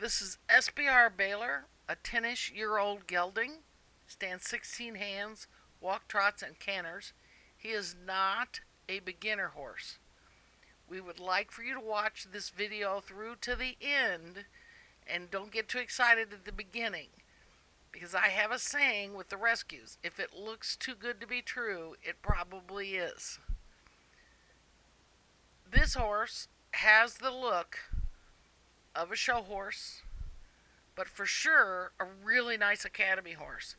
This is SBR Baylor, a 10-ish-year-old gelding. Stands 16 hands, walk trots, and canters. He is not a beginner horse. We would like for you to watch this video through to the end and don't get too excited at the beginning, because I have a saying with the rescues: if it looks too good to be true, it probably is. This horse has the look of a show horse, but for sure a really nice academy horse.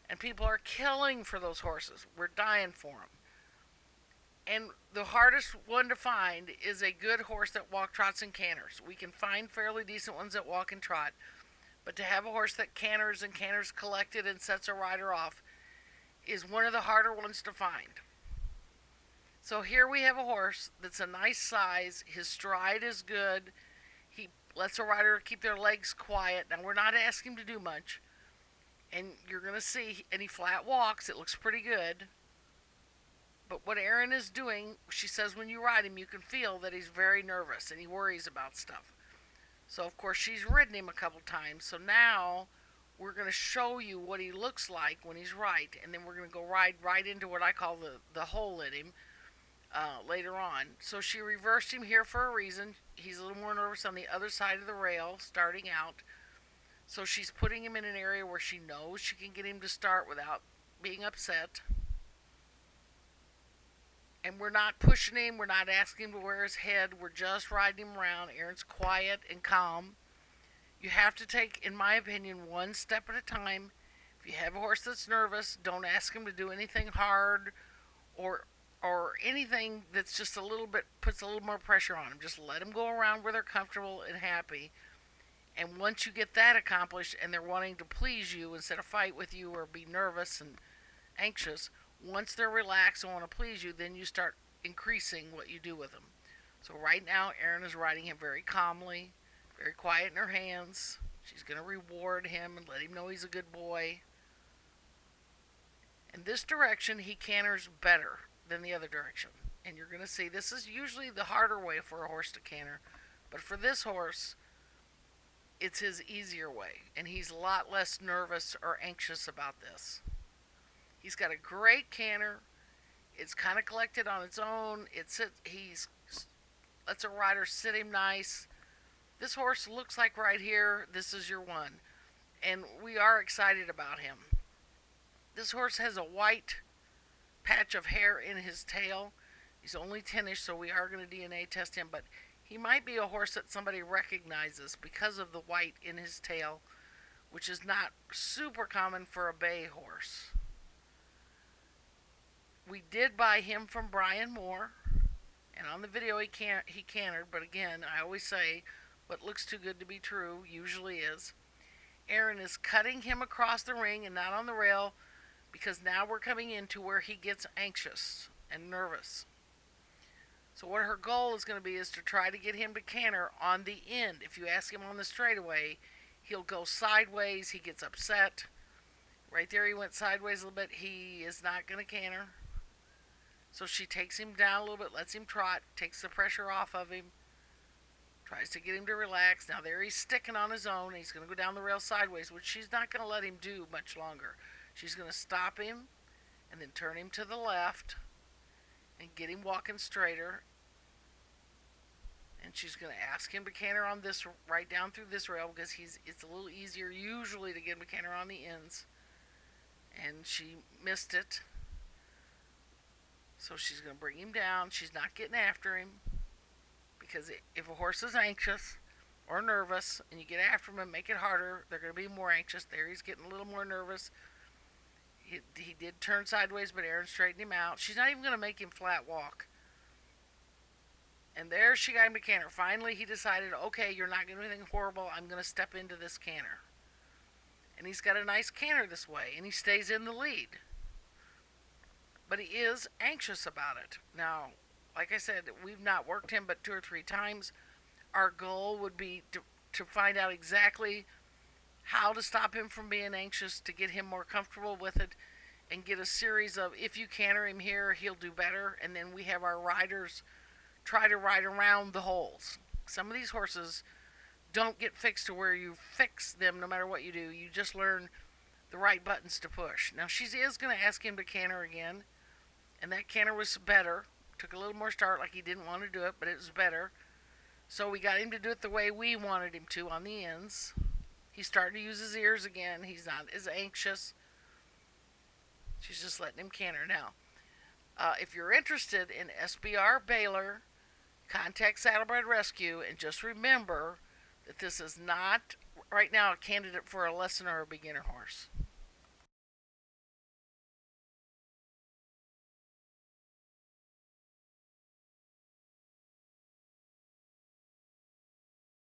And people are killing for those horses. We're dying for them. And the hardest one to find is a good horse that walk trots and canters. We can find fairly decent ones that walk and trot, but to have a horse that canters and canters collected and sets a rider off is one of the harder ones to find. So here we have a horse that's a nice size. His stride is good. He lets a rider keep their legs quiet. Now, we're not asking him to do much. And you're going to see any flat walks. It looks pretty good. But what Erin is doing, she says when you ride him, you can feel that he's very nervous and he worries about stuff. So, of course, she's ridden him a couple times. So now we're going to show you what he looks like when he's right. And then we're going to go right into what I call the hole in him later on. So she reversed him here for a reason. He's a little more nervous on the other side of the rail starting out. So she's putting him in an area where she knows she can get him to start without being upset. And we're not pushing him. We're not asking him to wear his head. We're just riding him around. Erin's quiet and calm. You have to take, in my opinion, one step at a time. If you have a horse that's nervous, don't ask him to do anything hard or anything that's just a little bit, puts a little more pressure on him. Just let them go around where they're comfortable and happy. And once you get that accomplished and they're wanting to please you instead of fight with you or be nervous and anxious, once they're relaxed and want to please you, then you start increasing what you do with them. So right now, Erin is riding him very calmly, very quiet in her hands. She's going to reward him and let him know he's a good boy. In this direction, he canters better than the other direction. And you're going to see this is usually the harder way for a horse to canter. But for this horse, it's his easier way, and he's a lot less nervous or anxious about this. He's got a great canter. It's kind of collected on its own. He's lets a rider sit him nice. This horse looks like right here, this is your one. And we are excited about him. This horse has a white patch of hair in his tail. He's only 10-ish, so we are going to DNA test him, but he might be a horse that somebody recognizes because of the white in his tail, which is not super common for a bay horse. We did buy him from Brian Moore, and on the video he cantered, but again, I always say what looks too good to be true usually is. Erin is cutting him across the ring and not on the rail, because now we're coming into where he gets anxious and nervous. So what her goal is going to be is to try to get him to canter on the end. If you ask him on the straightaway, he'll go sideways. He gets upset. Right there he went sideways a little bit. He is not going to canter. So she takes him down a little bit, lets him trot, takes the pressure off of him, tries to get him to relax. Now there he's sticking on his own. He's going to go down the rail sideways, which she's not going to let him do much longer. She's going to stop him and then turn him to the left and get him walking straighter. And she's going to ask him to canter on this, right down through this rail, because it's a little easier usually to get him to canter on the ends. And she missed it. So she's going to bring him down. She's not getting after him, because if a horse is anxious or nervous and you get after him and make it harder, they're going to be more anxious. There he's getting a little more nervous. He did turn sideways, but Erin straightened him out. She's not even going to make him flat walk. And there she got him to canter. Finally, he decided, okay, you're not going to do anything horrible. I'm going to step into this canter. And he's got a nice canter this way, and he stays in the lead. But he is anxious about it. Now, like I said, we've not worked him but 2 or 3 times. Our goal would be to find out exactly how to stop him from being anxious, to get him more comfortable with it, and get a series of, if you canter him here, he'll do better. And then we have our riders try to ride around the holes. Some of these horses don't get fixed to where you fix them no matter what you do. You just learn the right buttons to push. Now she is going to ask him to canter again, and that canter was better. Took a little more start, like he didn't want to do it, but it was better. So we got him to do it the way we wanted him to on the ends. He's starting to use his ears again. He's not as anxious. She's just letting him canter now. If you're interested in SBR Baylor, contact Saddlebred Rescue, and just remember that this is not right now a candidate for a lesson or a beginner horse.